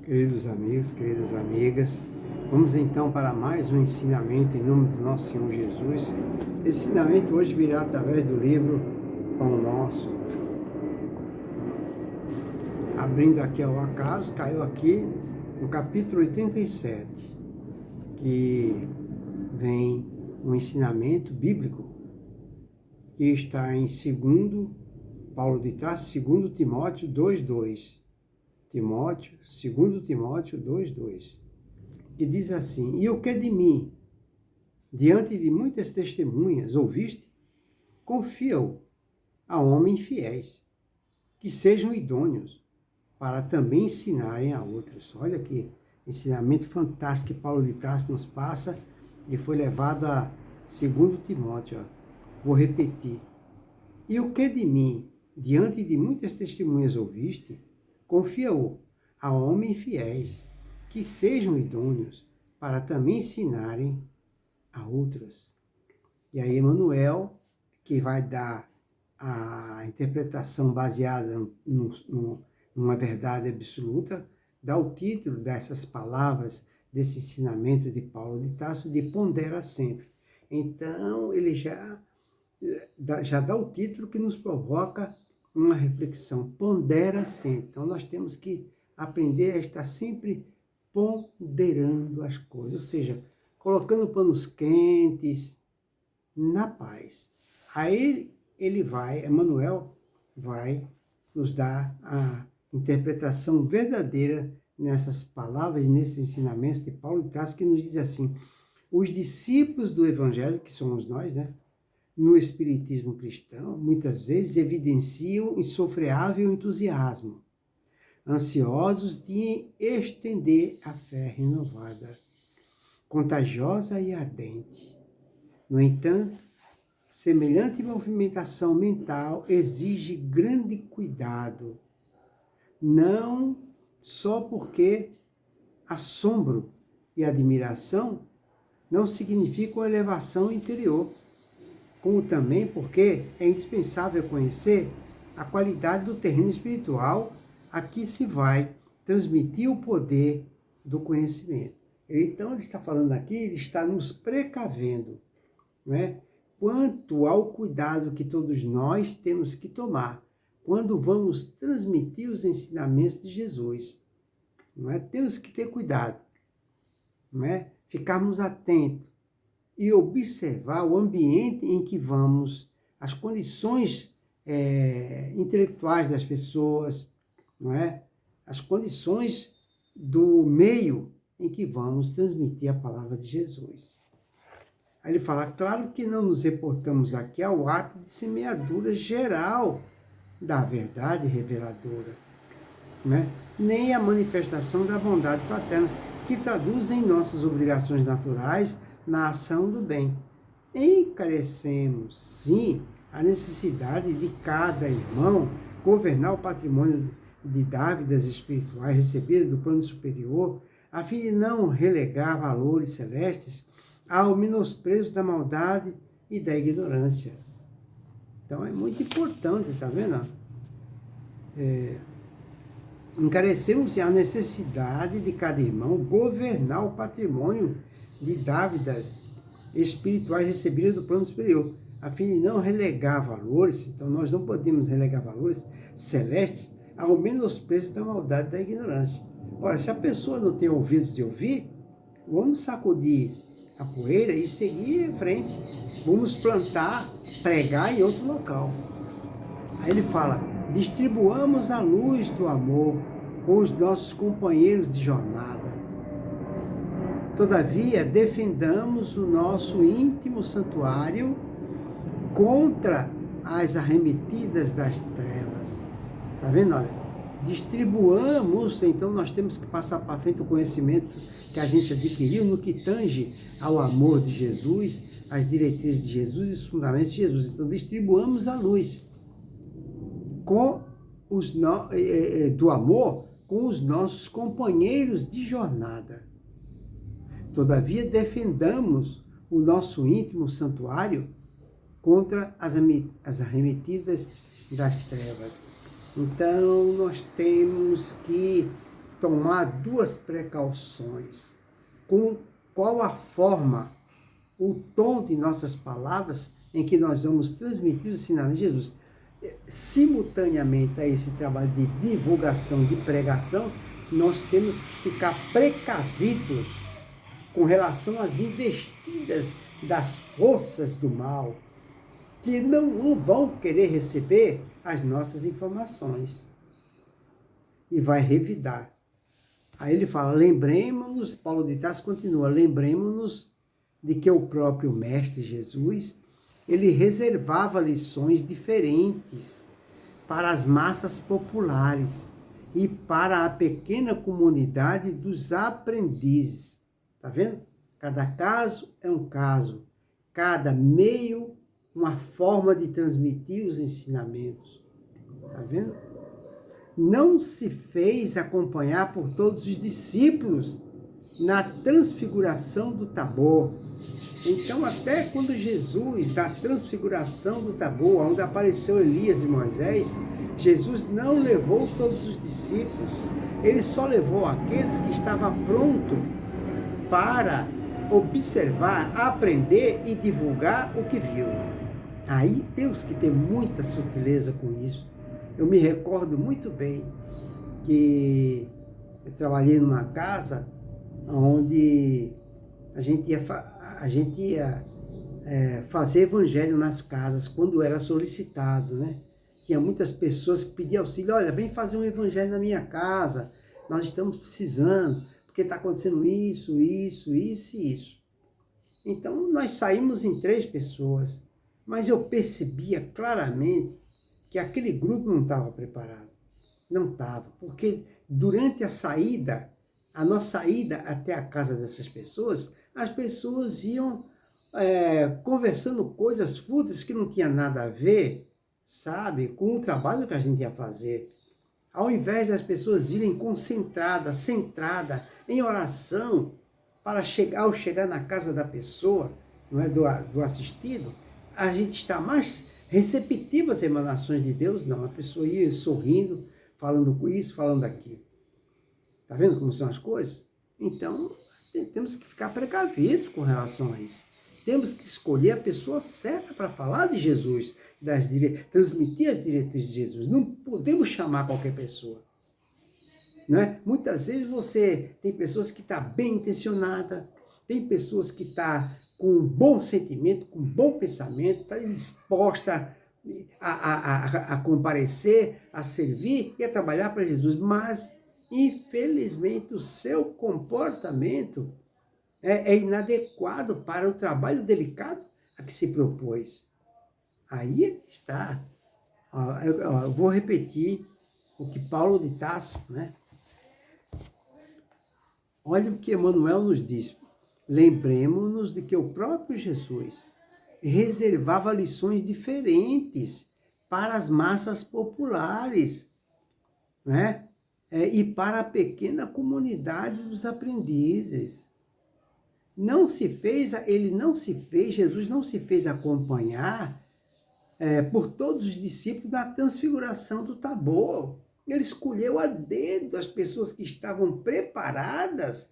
Queridos amigos, queridas amigas, vamos então para mais um ensinamento em nome do nosso Senhor Jesus. Esse ensinamento hoje virá através do livro Pão Nosso. Abrindo aqui ao acaso, caiu aqui no capítulo 87, que vem um ensinamento bíblico que está em 2 Paulo de Tarso, 2 Timóteo 2:2. 2 Timóteo 2:2, que diz assim: E o que de mim, diante de muitas testemunhas, ouviste? Confia-o a homens fiéis, que sejam idôneos, para também ensinarem a outros. Olha que ensinamento fantástico que Paulo de Tarso nos passa e foi levado a 2 Timóteo. Vou repetir. E o que de mim, diante de muitas testemunhas, ouviste? Confia-o a homens fiéis, que sejam idôneos, para também ensinarem a outros. E aí Emmanuel, que vai dar a interpretação baseada numa verdade absoluta, dá o título dessas palavras, desse ensinamento de Paulo de Tarso, de pondera sempre. Então, ele já dá o título que nos provoca uma reflexão, pondera sempre. Então, nós temos que aprender a estar sempre ponderando as coisas, ou seja, colocando panos quentes, na paz. Aí Emmanuel vai nos dar a interpretação verdadeira nessas palavras, nesses ensinamentos de Paulo de Tarso, que nos diz assim: os discípulos do Evangelho, que somos nós, né? No Espiritismo cristão, muitas vezes evidenciam insofreável entusiasmo, ansiosos de estender a fé renovada, contagiosa e ardente. No entanto, semelhante movimentação mental exige grande cuidado, não só porque assombro e admiração não significam elevação interior, como também porque é indispensável conhecer a qualidade do terreno espiritual a que se vai transmitir o poder do conhecimento. Então, ele está falando aqui, ele está nos precavendo, não é? Quanto ao cuidado que todos nós temos que tomar quando vamos transmitir os ensinamentos de Jesus. Não é? Temos que ter cuidado, não é? Ficarmos atentos e observar o ambiente em que vamos, as condições intelectuais das pessoas, não é? As condições do meio em que vamos transmitir a palavra de Jesus. Aí ele fala, claro que não nos reportamos aqui ao ato de semeadura geral da verdade reveladora, né? Nem a manifestação da bondade fraterna, que traduzem nossas obrigações naturais na ação do bem. Encarecemos, sim, a necessidade de cada irmão governar o patrimônio de dávidas espirituais recebidas do plano superior, a fim de não relegar valores celestes ao menosprezo da maldade e da ignorância. Então é muito importante, tá vendo? Encarecemos a necessidade de cada irmão governar o patrimônio de dávidas espirituais recebidas do plano superior, a fim de não relegar valores, então nós não podemos relegar valores celestes ao menosprezo da maldade e da ignorância. Ora, se a pessoa não tem ouvidos de ouvir, vamos sacudir a poeira e seguir em frente. Vamos plantar, pregar em outro local. Aí ele fala, distribuamos a luz do amor com os nossos companheiros de jornada. Todavia, defendamos o nosso íntimo santuário contra as arremetidas das trevas. Tá vendo? Olha, distribuamos, então nós temos que passar para frente o conhecimento que a gente adquiriu no que tange ao amor de Jesus, às diretrizes de Jesus e os fundamentos de Jesus. Então, distribuamos a luz do amor com os nossos companheiros de jornada. Todavia, defendamos o nosso íntimo santuário contra as arremetidas das trevas. Então, nós temos que tomar duas precauções. Qual a forma, o tom de nossas palavras em que nós vamos transmitir os ensinamentos de Jesus. Simultaneamente a esse trabalho de divulgação, de pregação, nós temos que ficar precavidos com relação às investidas das forças do mal, que não vão querer receber as nossas informações. E vai revidar. Aí ele fala, lembremos-nos, Paulo de Tarso continua, lembremos-nos de que o próprio Mestre Jesus, ele reservava lições diferentes para as massas populares e para a pequena comunidade dos aprendizes. Está vendo? Cada caso é um caso, cada meio uma forma de transmitir os ensinamentos. Está vendo? Não se fez acompanhar por todos os discípulos na transfiguração do Tabor. Então, até quando Jesus, da transfiguração do Tabor, onde apareceu Elias e Moisés, Jesus não levou todos os discípulos. Ele só levou aqueles que estavam prontos para observar, aprender e divulgar o que viu. Aí temos que ter muita sutileza com isso. Eu me recordo muito bem que eu trabalhei numa casa onde a gente ia fazer evangelho nas casas, quando era solicitado, né? Tinha muitas pessoas que pediam auxílio, olha, vem fazer um evangelho na minha casa, nós estamos precisando, porque está acontecendo isso, isso, isso e isso. Então, nós saímos em 3 pessoas, mas eu percebia claramente que aquele grupo não estava preparado. Não estava, porque durante a saída, a nossa ida até a casa dessas pessoas, as pessoas iam conversando coisas fúteis que não tinha nada a ver, sabe, com o trabalho que a gente ia fazer. Ao invés das pessoas irem concentradas, centradas em oração, para ao chegar na casa da pessoa, não é, do assistido, a gente está mais receptivo às emanações de Deus. Não, a pessoa ia sorrindo, falando com isso, falando aquilo. Está vendo como são as coisas? Então, temos que ficar precavidos com relação a isso. Temos que escolher a pessoa certa para falar de Jesus, transmitir as diretrizes de Jesus. Não podemos chamar qualquer pessoa. Não é? Muitas vezes você tem pessoas que estão bem intencionadas, tem pessoas que estão com um bom sentimento, com um bom pensamento, está disposta a comparecer, a servir e a trabalhar para Jesus, mas infelizmente o seu comportamento é inadequado para o trabalho delicado a que se propôs. Aí está. Eu vou repetir o que Paulo de Tarso, né? Olha o que Emmanuel nos diz. Lembremos-nos de que o próprio Jesus reservava lições diferentes para as massas populares, né? E para a pequena comunidade dos aprendizes. Jesus não se fez acompanhar por todos os discípulos na transfiguração do Tabor. Ele escolheu a dedo as pessoas que estavam preparadas,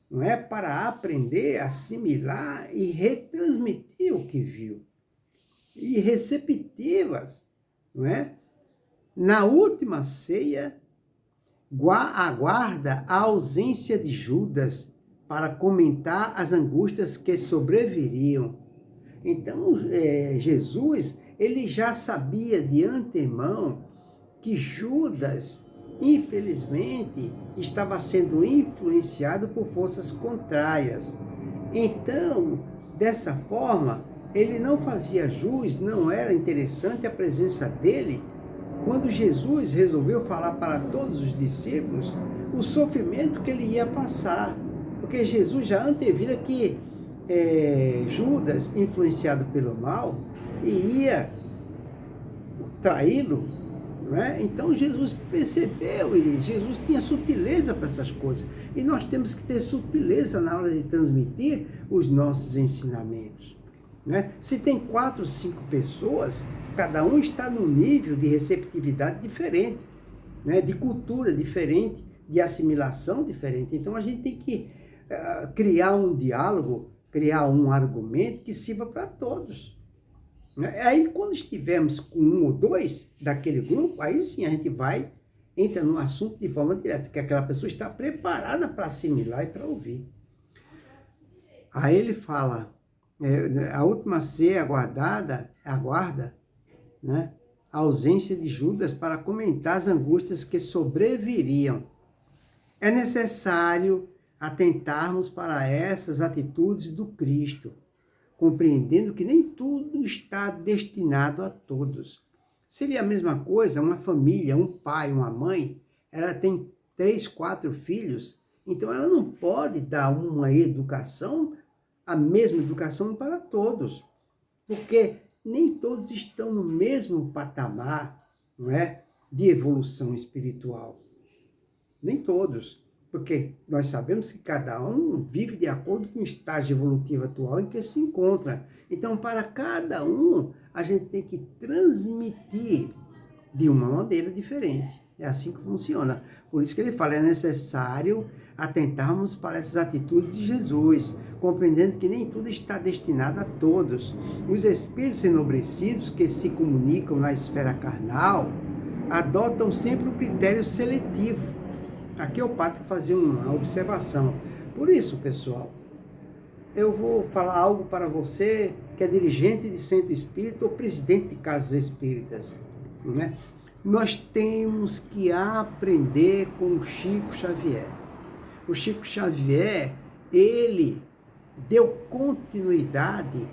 não é, para aprender, assimilar e retransmitir o que viu. E receptivas, não é? Na última ceia, aguarda a ausência de Judas para comentar as angústias que sobreviriam. Então, Jesus, ele já sabia de antemão que Judas, infelizmente, estava sendo influenciado por forças contrárias. Então, dessa forma, ele não fazia jus, não era interessante a presença dele, quando Jesus resolveu falar para todos os discípulos o sofrimento que ele ia passar. Porque Jesus já antevira que Judas, influenciado pelo mal, iria traí-lo, não é? Então Jesus percebeu, e Jesus tinha sutileza para essas coisas. E nós temos que ter sutileza na hora de transmitir os nossos ensinamentos. Né? Se tem 4, 5 pessoas, cada um está num nível de receptividade diferente, né? De cultura diferente, de assimilação diferente. Então a gente tem que criar um diálogo, criar um argumento que sirva para todos. Aí quando estivermos com um ou dois daquele grupo, aí sim a gente entra no assunto de forma direta, porque aquela pessoa está preparada para assimilar e para ouvir. Aí ele fala, a última ceia aguarda, né, a ausência de Judas para comentar as angústias que sobreviriam. É necessário atentarmos para essas atitudes do Cristo, compreendendo que nem tudo está destinado a todos. Seria a mesma coisa uma família, um pai, uma mãe, ela tem 3, 4 filhos, então ela não pode dar uma educação, a mesma educação para todos, porque nem todos estão no mesmo patamar, não é, de evolução espiritual. Nem todos, porque nós sabemos que cada um vive de acordo com o estágio evolutivo atual em que se encontra. Então, para cada um, a gente tem que transmitir de uma maneira diferente. É assim que funciona. Por isso que ele fala, é necessário atentarmos para essas atitudes de Jesus, compreendendo que nem tudo está destinado a todos. Os espíritos enobrecidos que se comunicam na esfera carnal adotam sempre o critério seletivo. Aqui eu paro para fazer uma observação. Por isso, pessoal, eu vou falar algo para você que é dirigente de centro espírita ou presidente de casas espíritas, né? Nós temos que aprender com o Chico Xavier. O Chico Xavier, ele deu continuidade,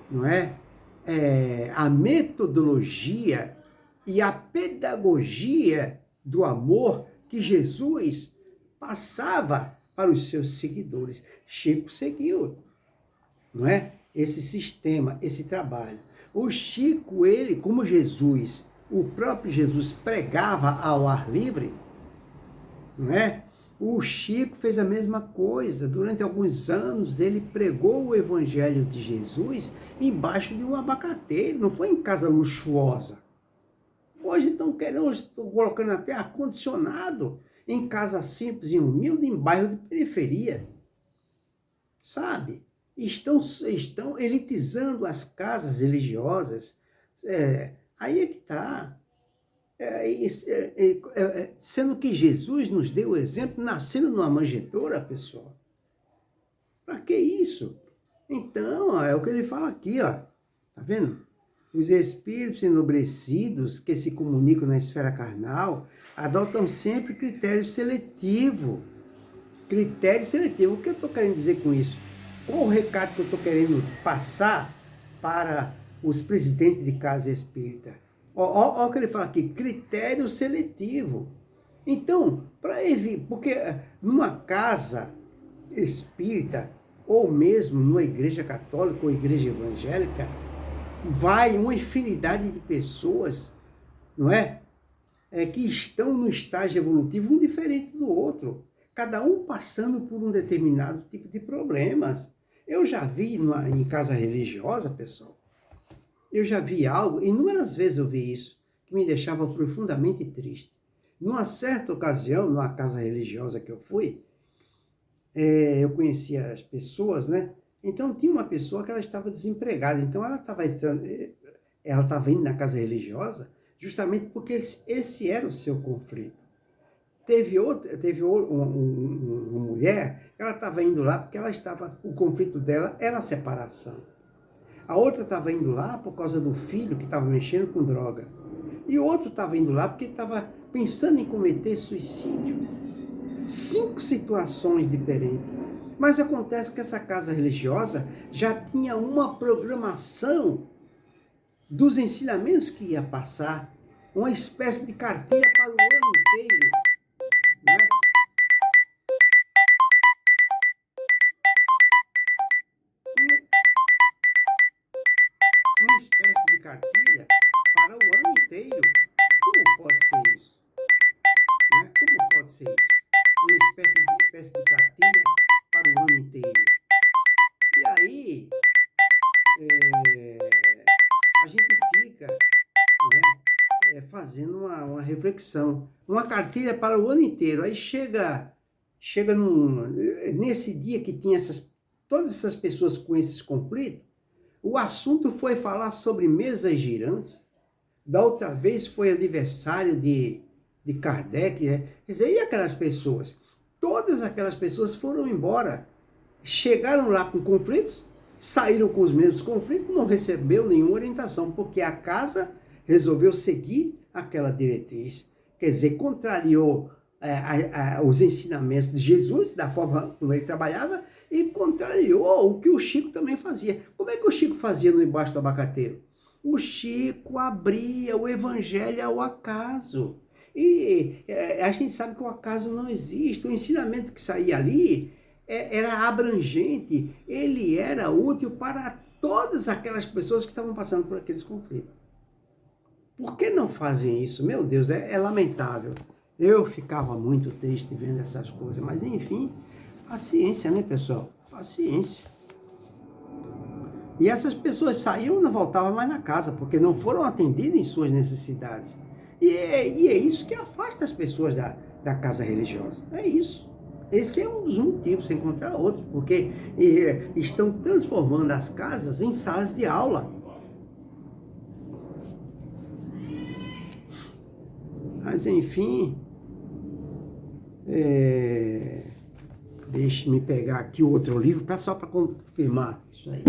não é? A metodologia e a pedagogia do amor que Jesus passava para os seus seguidores. Chico seguiu, não é? Esse sistema, esse trabalho. O Chico, ele, como Jesus, o próprio Jesus pregava ao ar livre, não é? O Chico fez a mesma coisa. Durante alguns anos, ele pregou o Evangelho de Jesus embaixo de um abacate. Não foi em casa luxuosa. Hoje estão colocando até ar-condicionado em casa simples e humilde, em bairro de periferia. Sabe? Estão elitizando as casas religiosas. Aí é que está. Sendo que Jesus nos deu o exemplo nascendo numa manjedoura, pessoal. Para que isso? Então, é o que ele fala aqui, ó. Tá vendo? Os espíritos enobrecidos que se comunicam na esfera carnal adotam sempre critério seletivo. Critério seletivo. O que eu estou querendo dizer com isso? Qual o recado que eu estou querendo passar para os presidentes de casa espírita? Olha o que ele fala aqui, critério seletivo. Então, porque numa casa espírita, ou mesmo numa igreja católica ou igreja evangélica, vai uma infinidade de pessoas, não é? Que estão no estágio evolutivo um diferente do outro, cada um passando por um determinado tipo de problemas. Eu já vi em casa religiosa, pessoal, eu já vi algo, inúmeras vezes eu vi isso, que me deixava profundamente triste. Numa certa ocasião, numa casa religiosa que eu fui, eu conhecia as pessoas, né? Então tinha uma pessoa que ela estava desempregada, então ela estava indo na casa religiosa justamente porque esse era o seu conflito. Teve uma mulher, ela estava indo lá porque o conflito dela era a separação. A outra estava indo lá por causa do filho que estava mexendo com droga. E o outro estava indo lá porque estava pensando em cometer suicídio. 5 situações diferentes. Mas acontece que essa casa religiosa já tinha uma programação dos ensinamentos que ia passar, uma espécie de cartilha para o ano inteiro, né? Uma espécie de cartilha para o ano inteiro. Como pode ser isso? Né? Como pode ser isso? Uma espécie de cartilha para o ano inteiro. E aí, a gente fica, né, fazendo uma reflexão reflexão. Uma cartilha para o ano inteiro. Aí chega nesse dia que tinha todas essas pessoas com esses conflitos, o assunto foi falar sobre mesas girantes. Da outra vez foi aniversário de Kardec, né? Quer dizer, e aquelas pessoas? Todas aquelas pessoas foram embora. Chegaram lá com conflitos, saíram com os mesmos conflitos, não recebeu nenhuma orientação, porque a casa resolveu seguir aquela diretriz. Quer dizer, contrariou os ensinamentos de Jesus, da forma como ele trabalhava, e contrariou o que o Chico também fazia. Como é que o Chico fazia no Embaixo do Abacateiro? O Chico abria o evangelho ao acaso. E a gente sabe que o acaso não existe. O ensinamento que saía ali era abrangente, ele era útil para todas aquelas pessoas que estavam passando por aqueles conflitos. Por que não fazem isso? Meu Deus, é lamentável. Eu ficava muito triste vendo essas coisas, mas enfim, paciência, né, pessoal? Paciência. E essas pessoas saíam e não voltavam mais na casa, porque não foram atendidas em suas necessidades. E é isso que afasta as pessoas da casa religiosa. É isso. Esse é um dos motivos, sem encontrar outros, porque estão transformando as casas em salas de aula. Mas, enfim, deixe-me pegar aqui o outro livro, só para confirmar isso aí.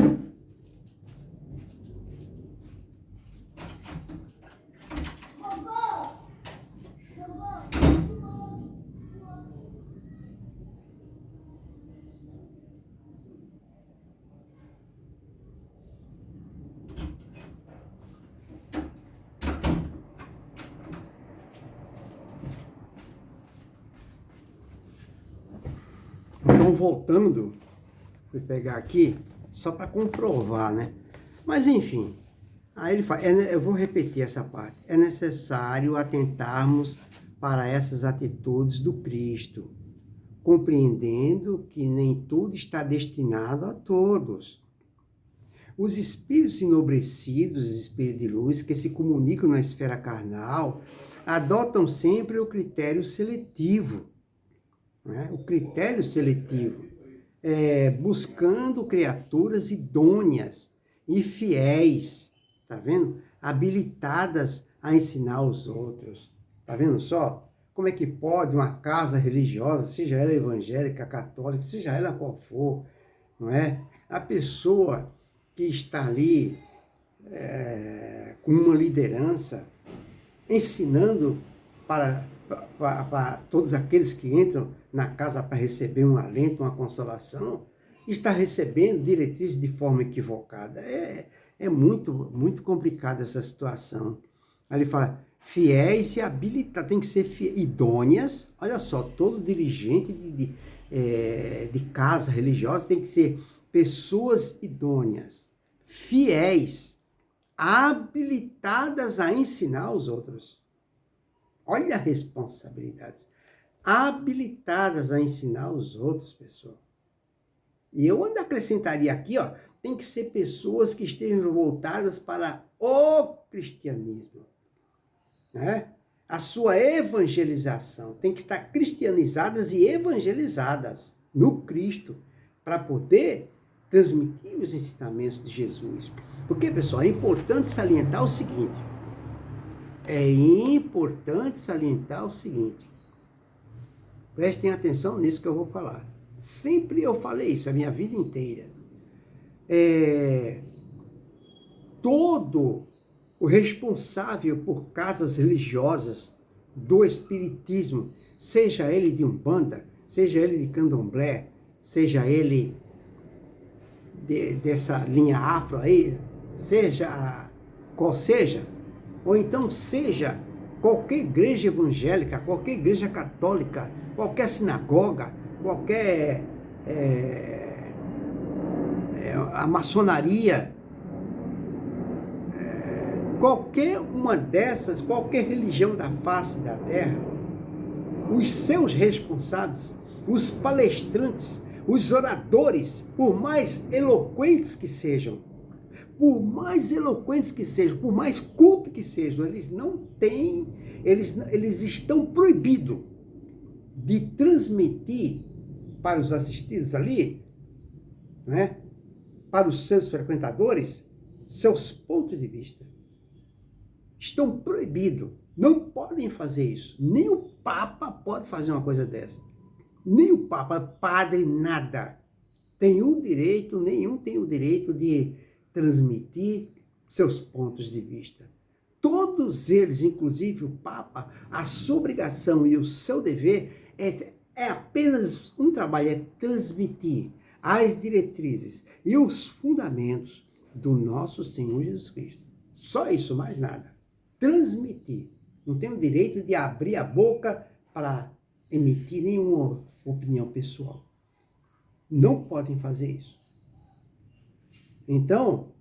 Então, voltando, fui pegar aqui, só para comprovar, né? Mas, enfim, aí ele fala, eu vou repetir essa parte. É necessário atentarmos para essas atitudes do Cristo, compreendendo que nem tudo está destinado a todos. Os espíritos enobrecidos, os espíritos de luz, que se comunicam na esfera carnal, adotam sempre o critério seletivo. O critério seletivo, buscando criaturas idôneas e fiéis, tá vendo? Habilitadas a ensinar aos outros. Tá vendo só? Como é que pode uma casa religiosa, seja ela evangélica, católica, seja ela qual for, não é? A pessoa que está ali com uma liderança, ensinando para todos aqueles que entram na casa para receber um alento, uma consolação, está recebendo diretrizes de forma equivocada. É muito, muito complicada essa situação. Aí ele fala, fiéis e habilitados, tem que ser idôneas. Olha só, todo dirigente de casa religiosa tem que ser pessoas idôneas, fiéis, habilitadas a ensinar aos outros. Olha a responsabilidade. Habilitadas a ensinar os outros, pessoal. E eu ainda acrescentaria aqui, ó, tem que ser pessoas que estejam voltadas para o cristianismo, né? A sua evangelização tem que estar cristianizadas e evangelizadas no Cristo para poder transmitir os ensinamentos de Jesus. Porque, pessoal, é importante salientar o seguinte. Prestem atenção nisso que eu vou falar. Sempre eu falei isso, a minha vida inteira. Todo o responsável por casas religiosas do espiritismo, seja ele de Umbanda, seja ele de Candomblé, seja ele dessa linha afro aí, seja qual seja, ou então seja qualquer igreja evangélica, qualquer igreja católica, qualquer sinagoga, qualquer a maçonaria, qualquer uma dessas, qualquer religião da face da terra, os seus responsáveis, os palestrantes, os oradores, por mais eloquentes que sejam, por mais culto que sejam, eles não têm eles estão proibidos de transmitir para os assistidos ali, né, para os seus frequentadores, seus pontos de vista. Estão proibidos. Não podem fazer isso. Nem o Papa pode fazer uma coisa dessa. Nem o Papa, padre, nada. Nenhum tem o direito de transmitir seus pontos de vista. Todos eles, inclusive o Papa, a sua obrigação e o seu dever é apenas um trabalho, é transmitir as diretrizes e os fundamentos do nosso Senhor Jesus Cristo. Só isso, mais nada. Transmitir. Não tem o direito de abrir a boca para emitir nenhuma opinião pessoal. Não podem fazer isso. Então,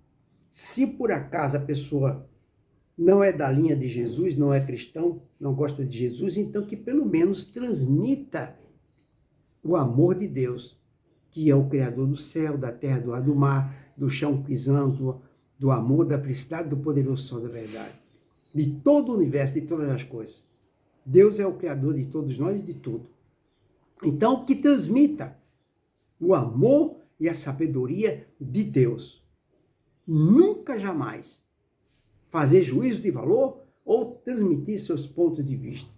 se por acaso a pessoa não é da linha de Jesus, não é cristão, não gosta de Jesus, então que pelo menos transmita o amor de Deus, que é o Criador do céu, da terra, do ar, do mar, do chão pisando, do amor, da felicidade, do poderoso sol da verdade, de todo o universo, de todas as coisas. Deus é o Criador de todos nós e de tudo. Então, que transmita o amor e a sabedoria de Deus. Nunca, jamais fazer juízo de valor ou transmitir seus pontos de vista.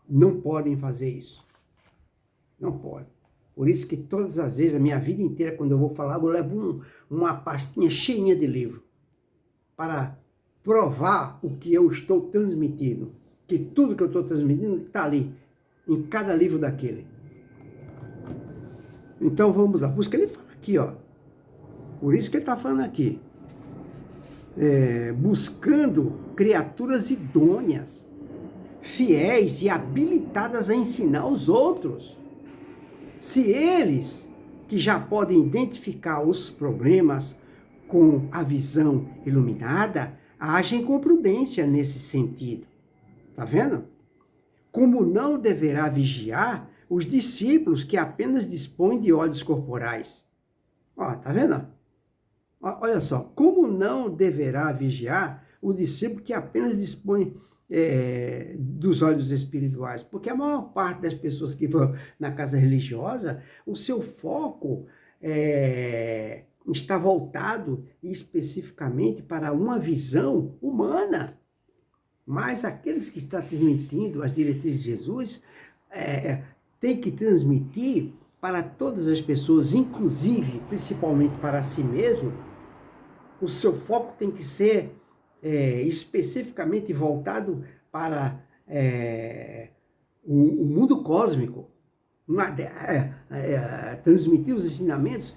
Não podem fazer isso. Não podem. Por isso que todas as vezes, a minha vida inteira, quando eu vou falar, eu levo uma pastinha cheinha de livro para provar o que eu estou transmitindo. Que tudo que eu estou transmitindo está ali, em cada livro daquele. Então vamos lá. Busca, ele fala aqui, ó. Por isso que ele está falando aqui. Buscando criaturas idôneas, fiéis e habilitadas a ensinar os outros. Se eles, que já podem identificar os problemas com a visão iluminada, agem com prudência nesse sentido. Tá vendo? Como não deverá vigiar os discípulos que apenas dispõem de olhos corporais. Ó, tá vendo? Olha só, como não deverá vigiar o discípulo que apenas dispõe dos olhos espirituais? Porque a maior parte das pessoas que vão na casa religiosa, o seu foco está voltado especificamente para uma visão humana. Mas aqueles que estão transmitindo as diretrizes de Jesus têm que transmitir para todas as pessoas, inclusive, principalmente para si mesmo. O seu foco tem que ser especificamente voltado para o mundo cósmico. Transmitir os ensinamentos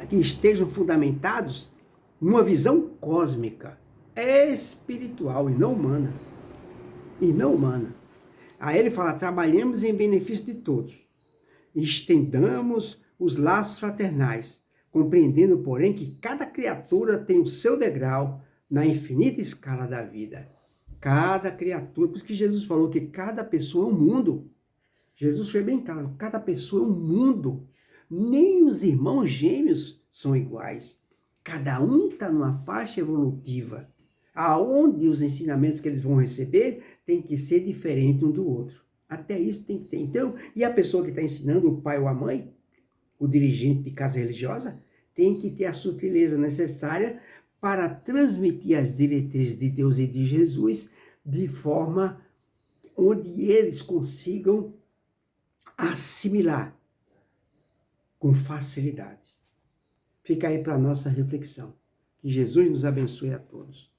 que estejam fundamentados numa visão cósmica, espiritual e não humana. Aí ele fala, trabalhemos em benefício de todos. Estendamos os laços fraternais, compreendendo, porém, que cada criatura tem o seu degrau na infinita escala da vida. Cada criatura, por isso que Jesus falou que cada pessoa é um mundo. Jesus foi bem claro, cada pessoa é um mundo. Nem os irmãos gêmeos são iguais. Cada um está numa faixa evolutiva, aonde os ensinamentos que eles vão receber tem que ser diferente um do outro. Até isso tem que ter. Então, e a pessoa que está ensinando, o pai ou a mãe, o dirigente de casa religiosa, tem que ter a sutileza necessária para transmitir as diretrizes de Deus e de Jesus de forma onde eles consigam assimilar com facilidade. Fica aí para a nossa reflexão. Que Jesus nos abençoe a todos.